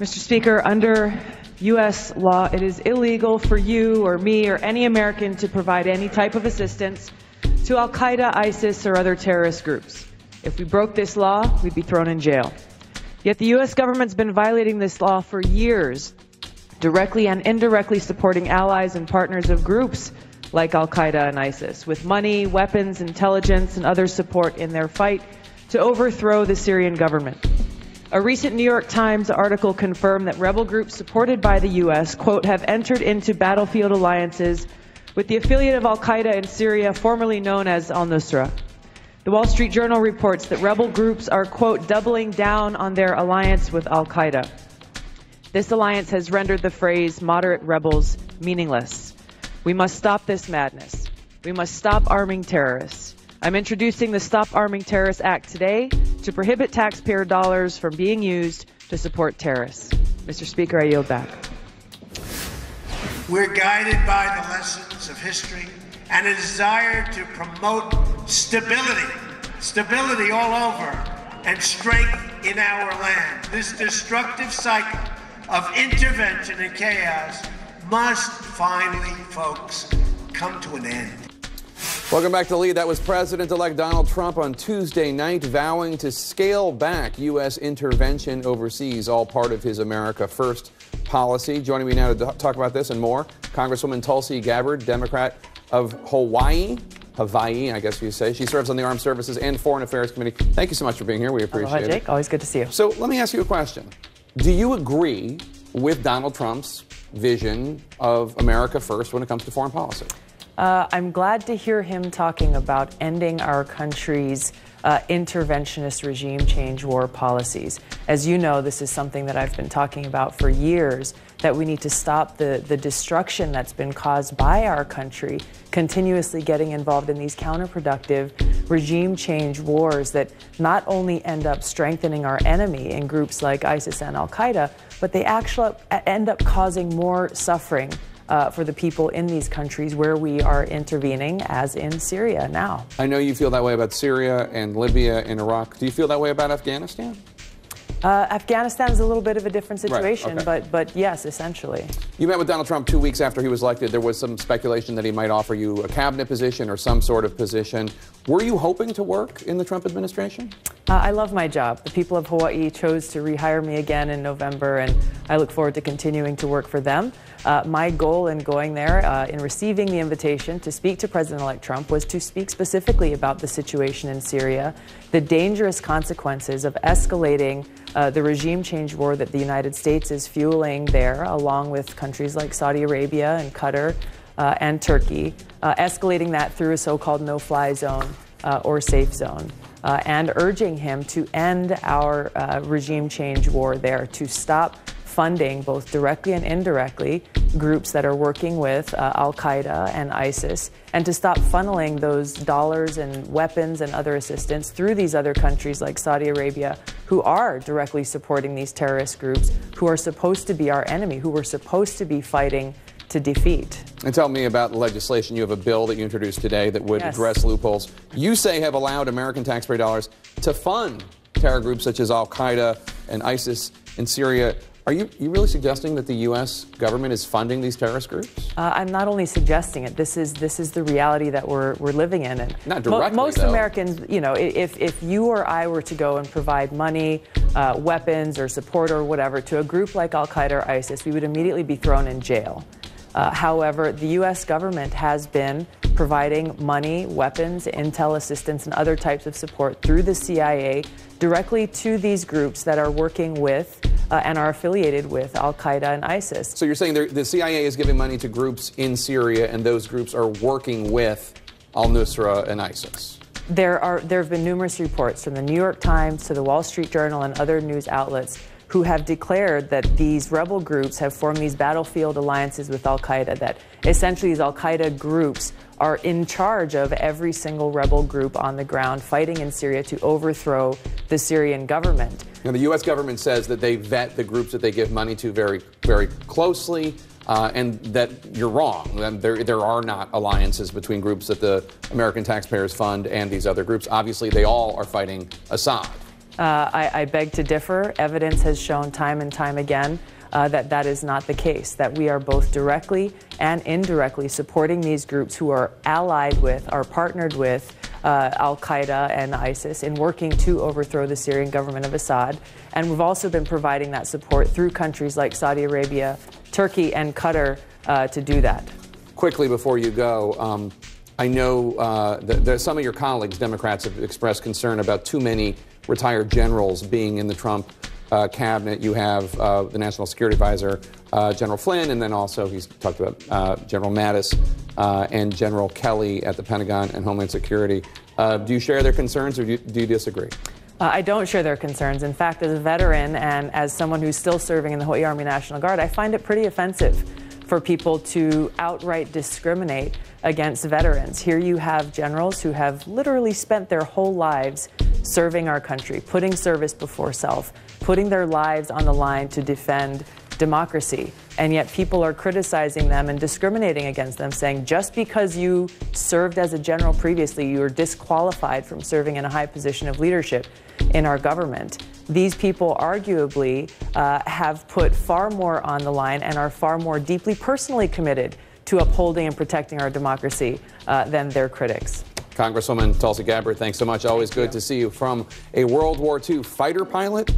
Mr. Speaker, under U.S. law, it is illegal for you or me or any American to provide any type of assistance to al-Qaeda, ISIS, or other terrorist groups. If we broke this law, we'd be thrown in jail. Yet the U.S. government's been violating this law for years, directly and indirectly supporting allies and partners of groups like al-Qaeda and ISIS, with money, weapons, intelligence, and other support in their fight to overthrow the Syrian government. A recent New York Times article confirmed that rebel groups supported by the U.S., quote, have entered into battlefield alliances with the affiliate of al-Qaeda in Syria, formerly known as al-Nusra. The Wall Street Journal reports that rebel groups are, quote, doubling down on their alliance with al-Qaeda. This alliance has rendered the phrase moderate rebels meaningless. We must stop this madness. We must stop arming terrorists. I'm introducing the Stop Arming Terrorists Act today to prohibit taxpayer dollars from being used to support terrorists. Mr. Speaker, I yield back. We're guided by the lessons of history and a desire to promote stability all over, and strength in our land. This destructive cycle of intervention and chaos must finally, folks, come to an end. Welcome back to the Lead. That was President-elect Donald Trump on Tuesday night vowing to scale back U.S. intervention overseas, all part of his America First policy. Joining me now to talk about this and more, Congresswoman Tulsi Gabbard, Democrat of Hawaii, I guess you say. She serves on the Armed Services and Foreign Affairs Committee. Thank you so much for being here. We appreciate it. Jake. Always good to see you. So let me ask you a question. Do you agree with Donald Trump's vision of America First when it comes to foreign policy? I'm glad to hear him talking about ending our country's interventionist regime change war policies. As you know, this is something that I've been talking about for years, that we need to stop the destruction that's been caused by our country continuously getting involved in these counterproductive regime change wars that not only end up strengthening our enemy in groups like ISIS and al-Qaeda, but they actually end up causing more suffering for the people in these countries where we are intervening, as in Syria now. I know you feel that way about Syria and Libya and Iraq. Do you feel that way about Afghanistan? Afghanistan is a little bit of a different situation, right, okay. but yes, essentially. You met with Donald Trump 2 weeks after he was elected. There was some speculation that he might offer you a cabinet position or some sort of position. Were you hoping to work in the Trump administration? I love my job. The people of Hawaii chose to rehire me again in November, and I look forward to continuing to work for them. My goal in going there, in receiving the invitation to speak to President-elect Trump, was to speak specifically about the situation in Syria, the dangerous consequences of escalating the regime change war that the United States is fueling there, along with countries like Saudi Arabia and Qatar and Turkey, escalating that through a so-called no-fly zone or safe zone, and urging him to end our regime change war there, to stop funding, both directly and indirectly, groups that are working with al-Qaeda and ISIS, and to stop funneling those dollars and weapons and other assistance through these other countries like Saudi Arabia, who are directly supporting these terrorist groups, who are supposed to be our enemy, who we're supposed to be fighting to defeat. And tell me about the legislation. You have a bill that you introduced today that would address loopholes you say have allowed American taxpayer dollars to fund terror groups such as al-Qaeda and ISIS in Syria. Are you really suggesting that the U.S. government is funding these terrorist groups? I'm not only suggesting it. This is the reality that we're living in. And not directly, most though. Americans, you know, if you or I were to go and provide money, weapons, or support or whatever to a group like al-Qaeda or ISIS, we would immediately be thrown in jail. However, the U.S. government has been providing money, weapons, intel assistance, and other types of support through the CIA directly to these groups that are working with and are affiliated with al-Qaeda and ISIS. So you're saying the CIA is giving money to groups in Syria, and those groups are working with al-Nusra and ISIS? There have been numerous reports from the New York Times to the Wall Street Journal and other news outlets who have declared that these rebel groups have formed these battlefield alliances with al-Qaeda, that essentially these al-Qaeda groups are in charge of every single rebel group on the ground fighting in Syria to overthrow the Syrian government. Now, the U.S. government says that they vet the groups that they give money to very, very closely, and that you're wrong. There are not alliances between groups that the American taxpayers fund and these other groups. Obviously, they all are fighting Assad. I beg to differ. Evidence has shown time and time again that is not the case, that we are both directly and indirectly supporting these groups who are allied with, are partnered with al-Qaeda and ISIS in working to overthrow the Syrian government of Assad. And we've also been providing that support through countries like Saudi Arabia, Turkey, and Qatar to do that. Quickly before you go, I know that some of your colleagues, Democrats, have expressed concern about too many retired generals being in the Trump cabinet. You have the National Security Advisor, General Flynn, and then also he's talked about General Mattis and General Kelly at the Pentagon and Homeland Security. Do you share their concerns, or do you disagree? I don't share their concerns. In fact, as a veteran and as someone who's still serving in the Hawaii Army National Guard, I find it pretty offensive for people to outright discriminate against veterans. Here you have generals who have literally spent their whole lives serving our country, putting service before self, putting their lives on the line to defend democracy. And yet people are criticizing them and discriminating against them, saying just because you served as a general previously, you are disqualified from serving in a high position of leadership in our government. These people arguably have put far more on the line and are far more deeply personally committed to upholding and protecting our democracy than their critics. Congresswoman Tulsi Gabbard, thanks so much. Always good to see you. From a World War II fighter pilot